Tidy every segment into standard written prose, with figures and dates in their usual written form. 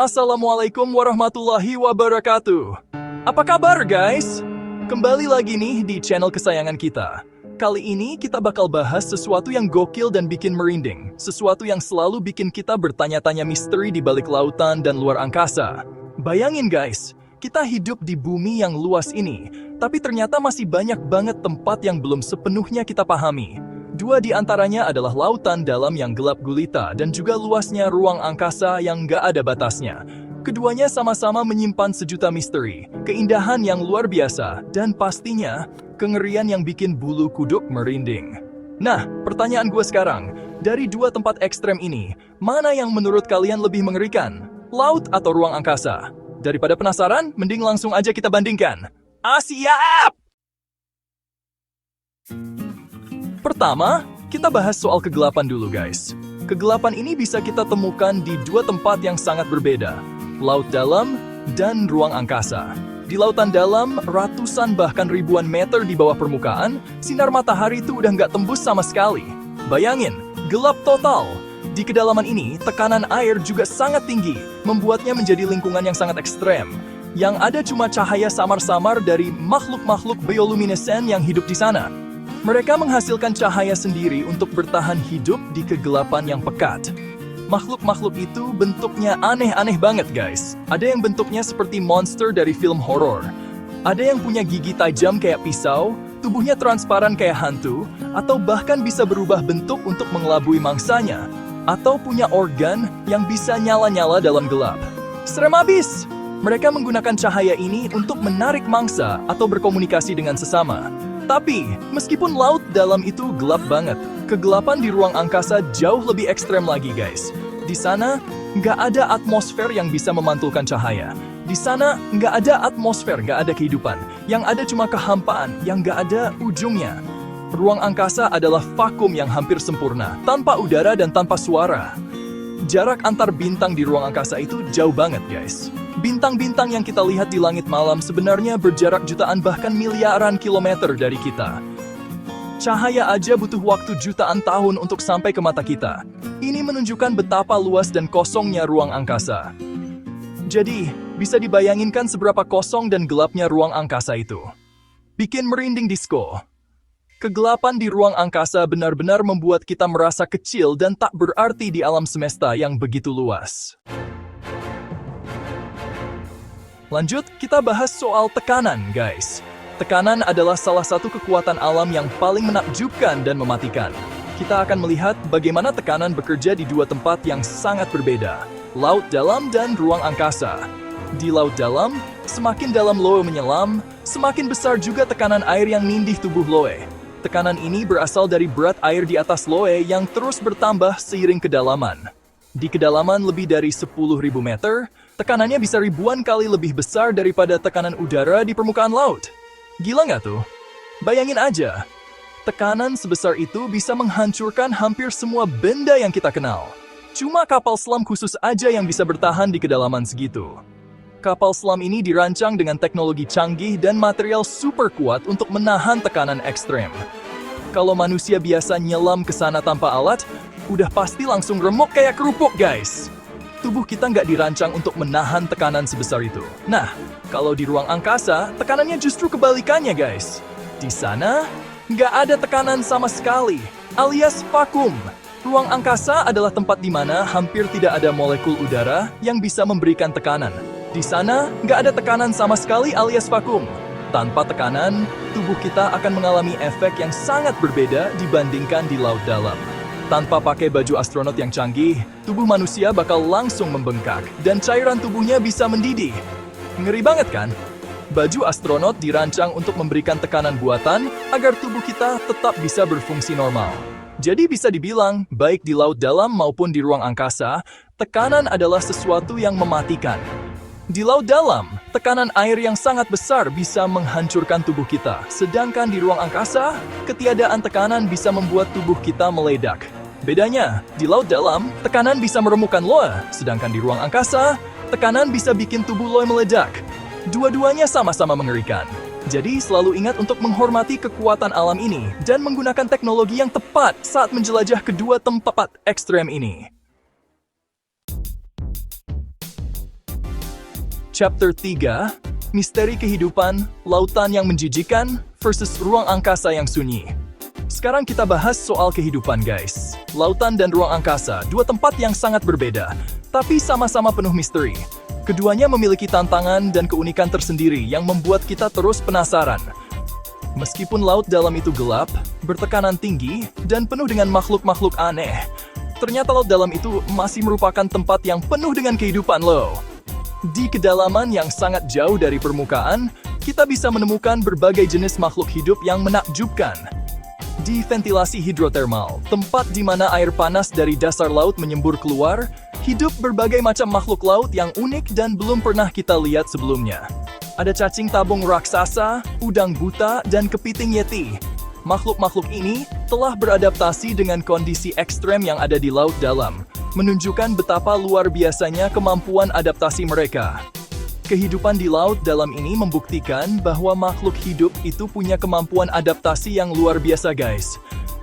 Assalamualaikum warahmatullahi wabarakatuh. Apa kabar guys? Kembali lagi nih di channel kesayangan kita. Kali ini kita bakal bahas sesuatu yang gokil dan bikin merinding. Sesuatu yang selalu bikin kita bertanya-tanya misteri di balik lautan dan luar angkasa. Bayangin guys, kita hidup di bumi yang luas ini, tapi ternyata masih banyak banget tempat yang belum sepenuhnya kita pahami. Dua di antaranya adalah lautan dalam yang gelap gulita dan juga luasnya ruang angkasa yang gak ada batasnya. Keduanya sama-sama menyimpan sejuta misteri, keindahan yang luar biasa, dan pastinya kengerian yang bikin bulu kuduk merinding. Nah, pertanyaan gue sekarang, dari dua tempat ekstrem ini, mana yang menurut kalian lebih mengerikan? Laut atau ruang angkasa? Daripada penasaran, mending langsung aja kita bandingkan. Siap! Pertama, kita bahas soal kegelapan dulu guys. Kegelapan ini bisa kita temukan di dua tempat yang sangat berbeda, laut dalam dan ruang angkasa. Di lautan dalam, ratusan bahkan ribuan meter di bawah permukaan, sinar matahari itu udah nggak tembus sama sekali. Bayangin, gelap total. Di kedalaman ini, tekanan air juga sangat tinggi, membuatnya menjadi lingkungan yang sangat ekstrem. Yang ada cuma cahaya samar-samar dari makhluk-makhluk bioluminescent yang hidup di sana. Mereka menghasilkan cahaya sendiri untuk bertahan hidup di kegelapan yang pekat. Makhluk-makhluk itu bentuknya aneh-aneh banget guys. Ada yang bentuknya seperti monster dari film horor. Ada yang punya gigi tajam kayak pisau, tubuhnya transparan kayak hantu, atau bahkan bisa berubah bentuk untuk mengelabui mangsanya. Atau punya organ yang bisa nyala-nyala dalam gelap. Serem abis! Mereka menggunakan cahaya ini untuk menarik mangsa atau berkomunikasi dengan sesama. Tapi, meskipun laut dalam itu gelap banget, kegelapan di ruang angkasa jauh lebih ekstrem lagi guys. Di sana, nggak ada atmosfer yang bisa memantulkan cahaya. Di sana, nggak ada atmosfer, nggak ada kehidupan. Yang ada cuma kehampaan, yang nggak ada ujungnya. Ruang angkasa adalah vakum yang hampir sempurna, tanpa udara dan tanpa suara. Jarak antar bintang di ruang angkasa itu jauh banget guys. Bintang-bintang yang kita lihat di langit malam sebenarnya berjarak jutaan bahkan miliaran kilometer dari kita. Cahaya aja butuh waktu jutaan tahun untuk sampai ke mata kita. Ini menunjukkan betapa luas dan kosongnya ruang angkasa. Jadi, bisa dibayangkan seberapa kosong dan gelapnya ruang angkasa itu. Bikin merinding disco. Kegelapan di ruang angkasa benar-benar membuat kita merasa kecil dan tak berarti di alam semesta yang begitu luas. Lanjut, kita bahas soal tekanan, guys. Tekanan adalah salah satu kekuatan alam yang paling menakjubkan dan mematikan. Kita akan melihat bagaimana tekanan bekerja di dua tempat yang sangat berbeda, laut dalam dan ruang angkasa. Di laut dalam, semakin dalam Loe menyelam, semakin besar juga tekanan air yang nindih tubuh Loe. Tekanan ini berasal dari berat air di atas Loe yang terus bertambah seiring kedalaman. Di kedalaman lebih dari 10.000 meter, tekanannya bisa ribuan kali lebih besar daripada tekanan udara di permukaan laut. Gila nggak tuh? Bayangin aja, tekanan sebesar itu bisa menghancurkan hampir semua benda yang kita kenal. Cuma kapal selam khusus aja yang bisa bertahan di kedalaman segitu. Kapal selam ini dirancang dengan teknologi canggih dan material super kuat untuk menahan tekanan ekstrem. Kalau manusia biasa nyelam ke sana tanpa alat, udah pasti langsung remuk kayak kerupuk guys. Tubuh kita nggak dirancang untuk menahan tekanan sebesar itu. Nah, kalau di ruang angkasa, tekanannya justru kebalikannya guys. Di sana, nggak ada tekanan sama sekali, alias vakum. Ruang angkasa adalah tempat di mana hampir tidak ada molekul udara yang bisa memberikan tekanan. Di sana, nggak ada tekanan sama sekali alias vakum. Tanpa tekanan, tubuh kita akan mengalami efek yang sangat berbeda dibandingkan di laut dalam. Tanpa pakai baju astronot yang canggih, tubuh manusia bakal langsung membengkak dan cairan tubuhnya bisa mendidih. Ngeri banget kan? Baju astronot dirancang untuk memberikan tekanan buatan agar tubuh kita tetap bisa berfungsi normal. Jadi bisa dibilang, baik di laut dalam maupun di ruang angkasa, tekanan adalah sesuatu yang mematikan. Di laut dalam, tekanan air yang sangat besar bisa menghancurkan tubuh kita. Sedangkan di ruang angkasa, ketiadaan tekanan bisa membuat tubuh kita meledak. Bedanya, di laut dalam, tekanan bisa meremukkan Loe. Sedangkan di ruang angkasa, tekanan bisa bikin tubuh Loe meledak. Dua-duanya sama-sama mengerikan. Jadi selalu ingat untuk menghormati kekuatan alam ini dan menggunakan teknologi yang tepat saat menjelajah kedua tempat ekstrem ini. Chapter 3, Misteri Kehidupan, Lautan yang Menjijikan versus Ruang Angkasa yang Sunyi. Sekarang kita bahas soal kehidupan guys. Lautan dan ruang angkasa, dua tempat yang sangat berbeda, tapi sama-sama penuh misteri. Keduanya memiliki tantangan dan keunikan tersendiri yang membuat kita terus penasaran. Meskipun laut dalam itu gelap, bertekanan tinggi, dan penuh dengan makhluk-makhluk aneh, ternyata laut dalam itu masih merupakan tempat yang penuh dengan kehidupan loh. Di kedalaman yang sangat jauh dari permukaan, kita bisa menemukan berbagai jenis makhluk hidup yang menakjubkan. Di ventilasi hidrotermal, tempat di mana air panas dari dasar laut menyembur keluar, hidup berbagai macam makhluk laut yang unik dan belum pernah kita lihat sebelumnya. Ada cacing tabung raksasa, udang buta, dan kepiting yeti. Makhluk-makhluk ini telah beradaptasi dengan kondisi ekstrem yang ada di laut dalam, menunjukkan betapa luar biasanya kemampuan adaptasi mereka. Kehidupan di laut dalam ini membuktikan bahwa makhluk hidup itu punya kemampuan adaptasi yang luar biasa guys.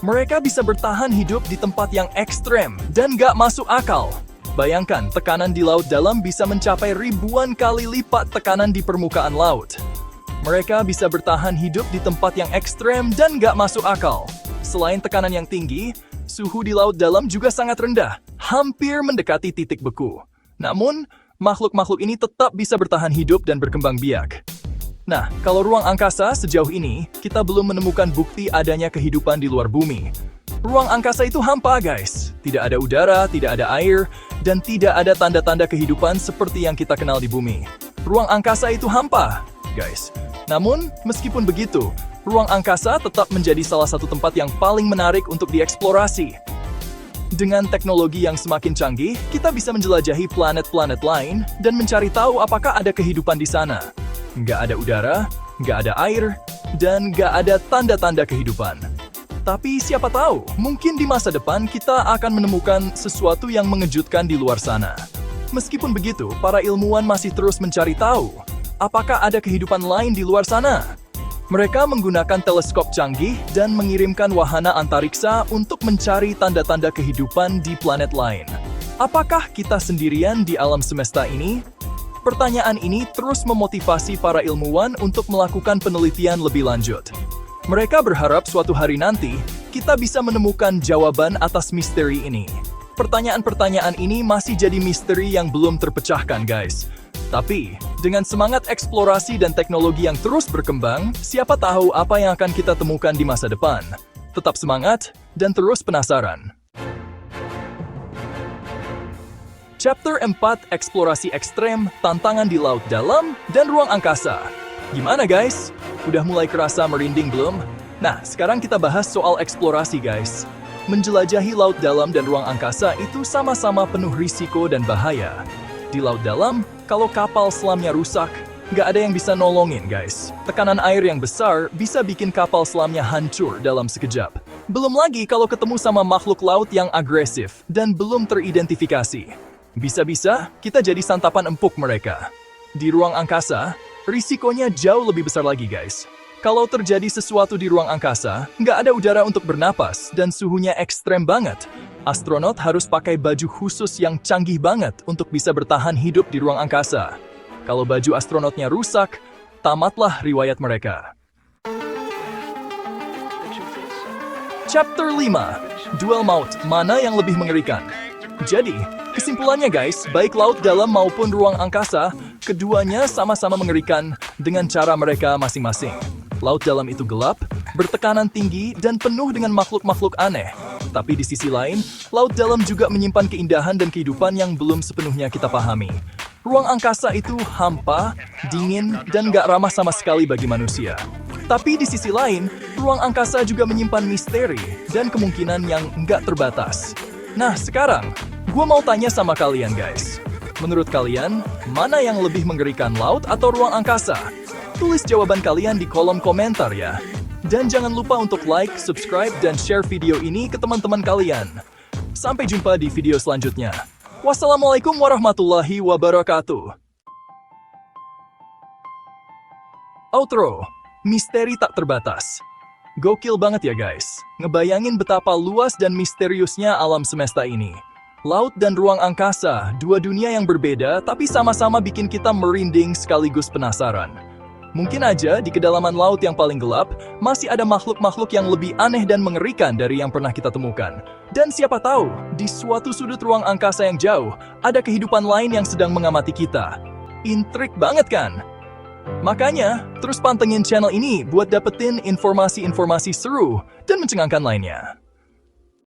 Mereka bisa bertahan hidup di tempat yang ekstrem dan gak masuk akal. Bayangkan, tekanan di laut dalam bisa mencapai ribuan kali lipat tekanan di permukaan laut. Mereka bisa bertahan hidup di tempat yang ekstrem dan gak masuk akal. Selain tekanan yang tinggi, suhu di laut dalam juga sangat rendah, hampir mendekati titik beku. Namun, makhluk-makhluk ini tetap bisa bertahan hidup dan berkembang biak. Nah, kalau ruang angkasa sejauh ini, kita belum menemukan bukti adanya kehidupan di luar bumi. Ruang angkasa itu hampa, guys. Tidak ada udara, tidak ada air, dan tidak ada tanda-tanda kehidupan seperti yang kita kenal di bumi. Ruang angkasa itu hampa, guys. Namun, meskipun begitu, ruang angkasa tetap menjadi salah satu tempat yang paling menarik untuk dieksplorasi. Dengan teknologi yang semakin canggih, kita bisa menjelajahi planet-planet lain dan mencari tahu apakah ada kehidupan di sana. Nggak ada udara, nggak ada air, dan nggak ada tanda-tanda kehidupan. Tapi siapa tahu, mungkin di masa depan kita akan menemukan sesuatu yang mengejutkan di luar sana. Meskipun begitu, para ilmuwan masih terus mencari tahu, apakah ada kehidupan lain di luar sana. Mereka menggunakan teleskop canggih dan mengirimkan wahana antariksa untuk mencari tanda-tanda kehidupan di planet lain. Apakah kita sendirian di alam semesta ini? Pertanyaan ini terus memotivasi para ilmuwan untuk melakukan penelitian lebih lanjut. Mereka berharap suatu hari nanti, kita bisa menemukan jawaban atas misteri ini. Pertanyaan-pertanyaan ini masih jadi misteri yang belum terpecahkan, guys. Tapi, dengan semangat eksplorasi dan teknologi yang terus berkembang, siapa tahu apa yang akan kita temukan di masa depan. Tetap semangat dan terus penasaran. Chapter 4, Eksplorasi Ekstrem, Tantangan di Laut Dalam, dan Ruang Angkasa. Gimana guys? Udah mulai kerasa merinding belum? Nah, sekarang kita bahas soal eksplorasi guys. Menjelajahi laut dalam dan ruang angkasa itu sama-sama penuh risiko dan bahaya. Di laut dalam, kalau kapal selamnya rusak, nggak ada yang bisa nolongin guys. Tekanan air yang besar bisa bikin kapal selamnya hancur dalam sekejap. Belum lagi kalau ketemu sama makhluk laut yang agresif dan belum teridentifikasi. Bisa-bisa kita jadi santapan empuk mereka. Di ruang angkasa, risikonya jauh lebih besar lagi guys. Kalau terjadi sesuatu di ruang angkasa, nggak ada udara untuk bernapas dan suhunya ekstrem banget. Astronot harus pakai baju khusus yang canggih banget untuk bisa bertahan hidup di ruang angkasa. Kalau baju astronotnya rusak, tamatlah riwayat mereka. Chapter 5, Duel Maut, mana yang lebih mengerikan? Jadi, kesimpulannya guys, baik laut dalam maupun ruang angkasa, keduanya sama-sama mengerikan dengan cara mereka masing-masing. Laut dalam itu gelap, bertekanan tinggi, dan penuh dengan makhluk-makhluk aneh. Tapi di sisi lain, laut dalam juga menyimpan keindahan dan kehidupan yang belum sepenuhnya kita pahami. Ruang angkasa itu hampa, dingin, dan gak ramah sama sekali bagi manusia. Tapi di sisi lain, ruang angkasa juga menyimpan misteri dan kemungkinan yang gak terbatas. Nah sekarang, gue mau tanya sama kalian guys. Menurut kalian, mana yang lebih mengerikan, laut atau ruang angkasa? Tulis jawaban kalian di kolom komentar ya. Dan jangan lupa untuk like, subscribe, dan share video ini ke teman-teman kalian. Sampai jumpa di video selanjutnya. Wassalamualaikum warahmatullahi wabarakatuh. Outro, misteri tak terbatas. Gokil banget ya guys. Ngebayangin betapa luas dan misteriusnya alam semesta ini. Laut dan ruang angkasa, dua dunia yang berbeda tapi sama-sama bikin kita merinding sekaligus penasaran. Mungkin aja di kedalaman laut yang paling gelap, masih ada makhluk-makhluk yang lebih aneh dan mengerikan dari yang pernah kita temukan. Dan siapa tahu, di suatu sudut ruang angkasa yang jauh, ada kehidupan lain yang sedang mengamati kita. Intrik banget kan? Makanya, terus pantengin channel ini buat dapetin informasi-informasi seru dan mencengangkan lainnya.